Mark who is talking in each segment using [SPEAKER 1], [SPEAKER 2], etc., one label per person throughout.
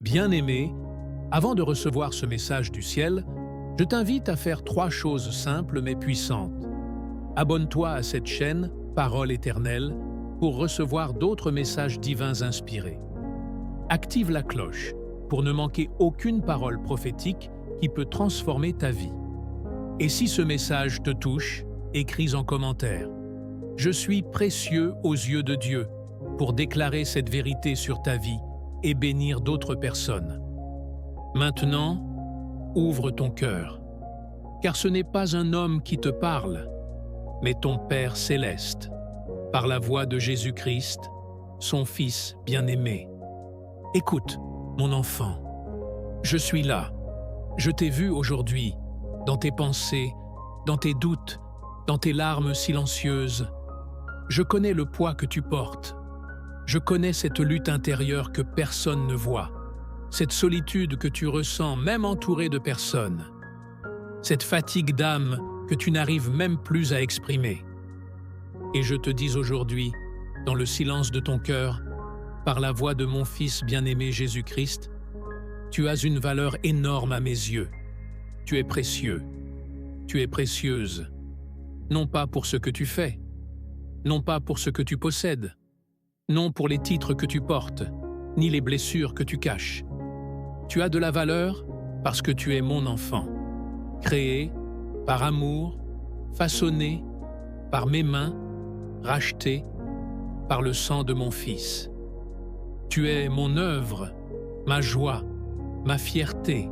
[SPEAKER 1] Bien-aimé, avant de recevoir ce message du ciel, je t'invite à faire 3 choses simples mais puissantes. Abonne-toi à cette chaîne, Parole éternelle, pour recevoir d'autres messages divins inspirés. Active la cloche pour ne manquer aucune parole prophétique qui peut transformer ta vie. Et si ce message te touche, écris en commentaire. Je suis précieux aux yeux de Dieu pour déclarer cette vérité sur ta vie et bénir d'autres personnes. Maintenant, ouvre ton cœur, car ce n'est pas un homme qui te parle, mais ton Père céleste, par la voix de Jésus-Christ, son Fils bien-aimé. Écoute, mon enfant, je suis là. Je t'ai vu aujourd'hui, dans tes pensées, dans tes doutes, dans tes larmes silencieuses. Je connais le poids que tu portes. Je connais cette lutte intérieure que personne ne voit, cette solitude que tu ressens même entouré de personnes, cette fatigue d'âme que tu n'arrives même plus à exprimer. Et je te dis aujourd'hui, dans le silence de ton cœur, par la voix de mon Fils bien-aimé Jésus-Christ, tu as une valeur énorme à mes yeux. Tu es précieux, tu es précieuse, non pas pour ce que tu fais, non pas pour ce que tu possèdes, non pour les titres que tu portes, ni les blessures que tu caches. Tu as de la valeur parce que tu es mon enfant, créé par amour, façonné par mes mains, racheté par le sang de mon Fils. Tu es mon œuvre, ma joie, ma fierté.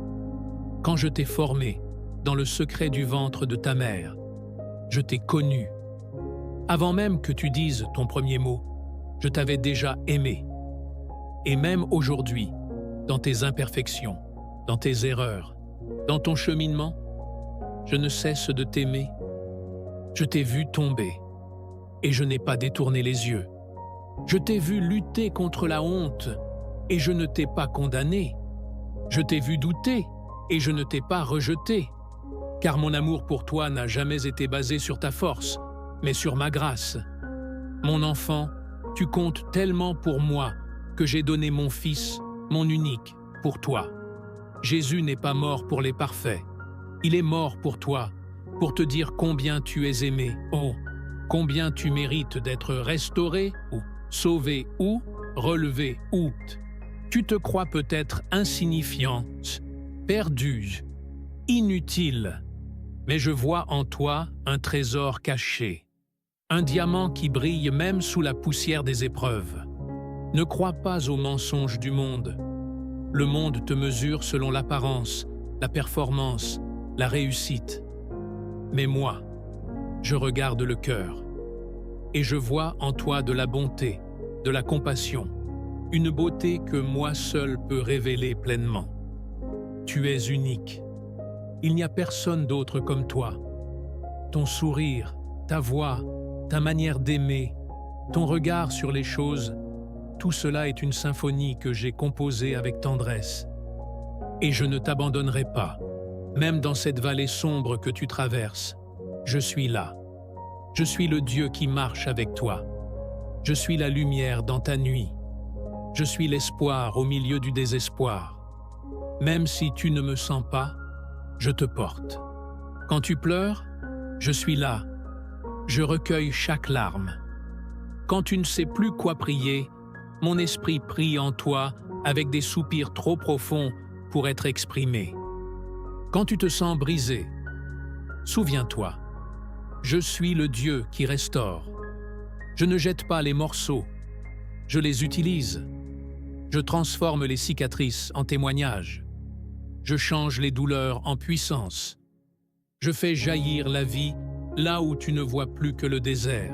[SPEAKER 1] Quand je t'ai formé dans le secret du ventre de ta mère, je t'ai connu. Avant même que tu dises ton premier mot, je t'avais déjà aimé. Et même aujourd'hui, dans tes imperfections, dans tes erreurs, dans ton cheminement, je ne cesse de t'aimer. Je t'ai vu tomber, et je n'ai pas détourné les yeux. Je t'ai vu lutter contre la honte, et je ne t'ai pas condamné. Je t'ai vu douter, et je ne t'ai pas rejeté. Car mon amour pour toi n'a jamais été basé sur ta force, mais sur ma grâce. Mon enfant, tu comptes tellement pour moi que j'ai donné mon Fils, mon unique, pour toi. Jésus n'est pas mort pour les parfaits. Il est mort pour toi, pour te dire combien tu es aimé. Oh, combien tu mérites d'être restauré, ou sauvé, ou relevé, ou tu te crois peut-être insignifiante, perdue, inutile, mais je vois en toi un trésor caché, un diamant qui brille même sous la poussière des épreuves. Ne crois pas aux mensonges du monde. Le monde te mesure selon l'apparence, la performance, la réussite. Mais moi, je regarde le cœur, et je vois en toi de la bonté, de la compassion, une beauté que moi seul peux révéler pleinement. Tu es unique. Il n'y a personne d'autre comme toi. Ton sourire, ta voix, ta manière d'aimer, ton regard sur les choses, tout cela est une symphonie que j'ai composée avec tendresse. Et je ne t'abandonnerai pas, même dans cette vallée sombre que tu traverses. Je suis là. Je suis le Dieu qui marche avec toi. Je suis la lumière dans ta nuit. Je suis l'espoir au milieu du désespoir. Même si tu ne me sens pas, je te porte. Quand tu pleures, je suis là. Je recueille chaque larme. Quand tu ne sais plus quoi prier, mon esprit prie en toi avec des soupirs trop profonds pour être exprimés. Quand tu te sens brisé, souviens-toi, je suis le Dieu qui restaure. Je ne jette pas les morceaux, je les utilise. Je transforme les cicatrices en témoignages. Je change les douleurs en puissance. Je fais jaillir la vie là où tu ne vois plus que le désert.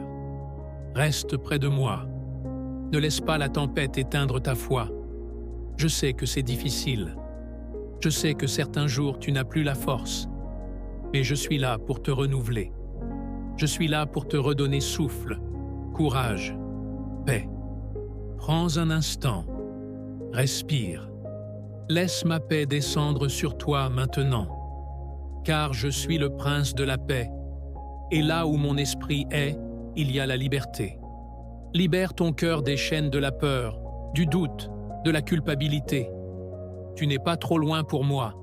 [SPEAKER 1] Reste près de moi. Ne laisse pas la tempête éteindre ta foi. Je sais que c'est difficile. Je sais que certains jours tu n'as plus la force. Mais je suis là pour te renouveler. Je suis là pour te redonner souffle, courage, paix. Prends un instant. Respire. Laisse ma paix descendre sur toi maintenant. Car je suis le prince de la paix. Et là où mon esprit est, il y a la liberté. Libère ton cœur des chaînes de la peur, du doute, de la culpabilité. Tu n'es pas trop loin pour moi.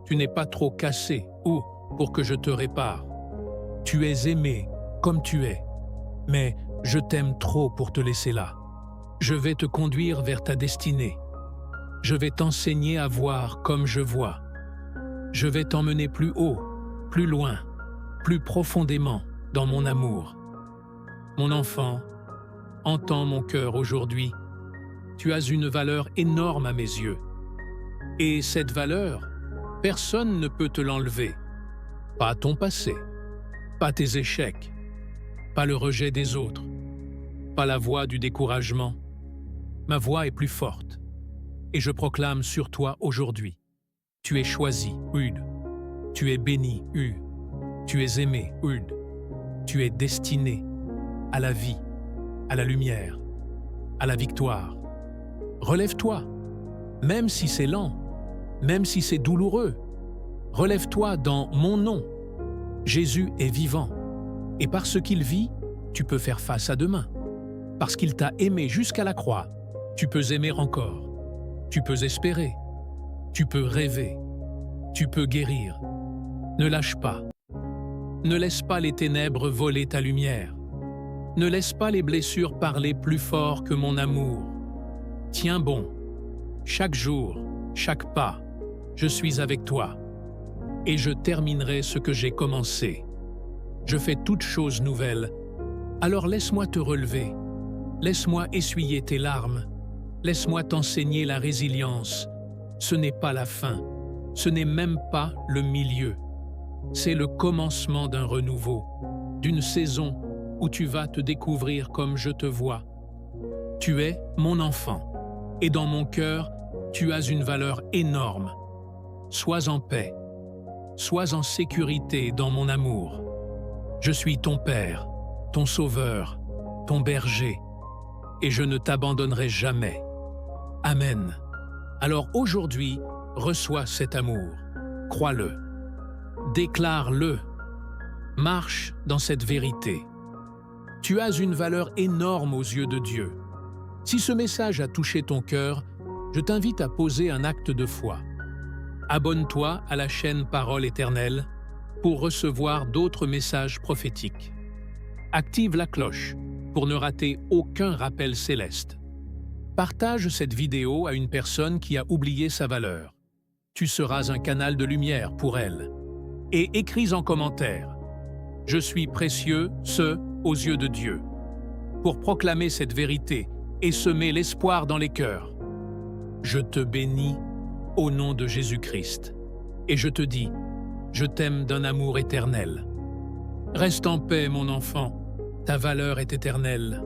[SPEAKER 1] Tu n'es pas trop cassé ou pour que je te répare. Tu es aimé comme tu es, mais je t'aime trop pour te laisser là. Je vais te conduire vers ta destinée. Je vais t'enseigner à voir comme je vois. Je vais t'emmener plus haut, plus loin, plus profondément dans mon amour. Mon enfant, entends mon cœur aujourd'hui. Tu as une valeur énorme à mes yeux. Et cette valeur, personne ne peut te l'enlever. Pas ton passé, pas tes échecs, pas le rejet des autres, pas la voix du découragement. Ma voix est plus forte. Et je proclame sur toi aujourd'hui. Tu es choisi, Ud. Tu es béni, Ud. Tu es aimé, Ud. Tu es destiné à la vie, à la lumière, à la victoire. Relève-toi, même si c'est lent, même si c'est douloureux. Relève-toi dans mon nom. Jésus est vivant. Et parce qu'il vit, tu peux faire face à demain. Parce qu'il t'a aimé jusqu'à la croix, tu peux aimer encore. Tu peux espérer. Tu peux rêver. Tu peux guérir. Ne lâche pas. Ne laisse pas les ténèbres voler ta lumière. Ne laisse pas les blessures parler plus fort que mon amour. Tiens bon. Chaque jour, chaque pas, je suis avec toi. Et je terminerai ce que j'ai commencé. Je fais toutes choses nouvelles. Alors laisse-moi te relever. Laisse-moi essuyer tes larmes. Laisse-moi t'enseigner la résilience. Ce n'est pas la fin. Ce n'est même pas le milieu. C'est le commencement d'un renouveau, d'une saison où tu vas te découvrir comme je te vois. Tu es mon enfant, et dans mon cœur, tu as une valeur énorme. Sois en paix, sois en sécurité dans mon amour. Je suis ton Père, ton Sauveur, ton berger, et je ne t'abandonnerai jamais. Amen. Alors aujourd'hui, reçois cet amour. Crois-le. Déclare-le. Marche dans cette vérité. Tu as une valeur énorme aux yeux de Dieu. Si ce message a touché ton cœur, je t'invite à poser un acte de foi. Abonne-toi à la chaîne Parole Éternelle pour recevoir d'autres messages prophétiques. Active la cloche pour ne rater aucun rappel céleste. Partage cette vidéo à une personne qui a oublié sa valeur. Tu seras un canal de lumière pour elle. Et écris en commentaire « Je suis précieux, aux yeux de Dieu » pour proclamer cette vérité et semer l'espoir dans les cœurs. Je te bénis au nom de Jésus-Christ. Et je te dis, je t'aime d'un amour éternel. Reste en paix, mon enfant, ta valeur est éternelle.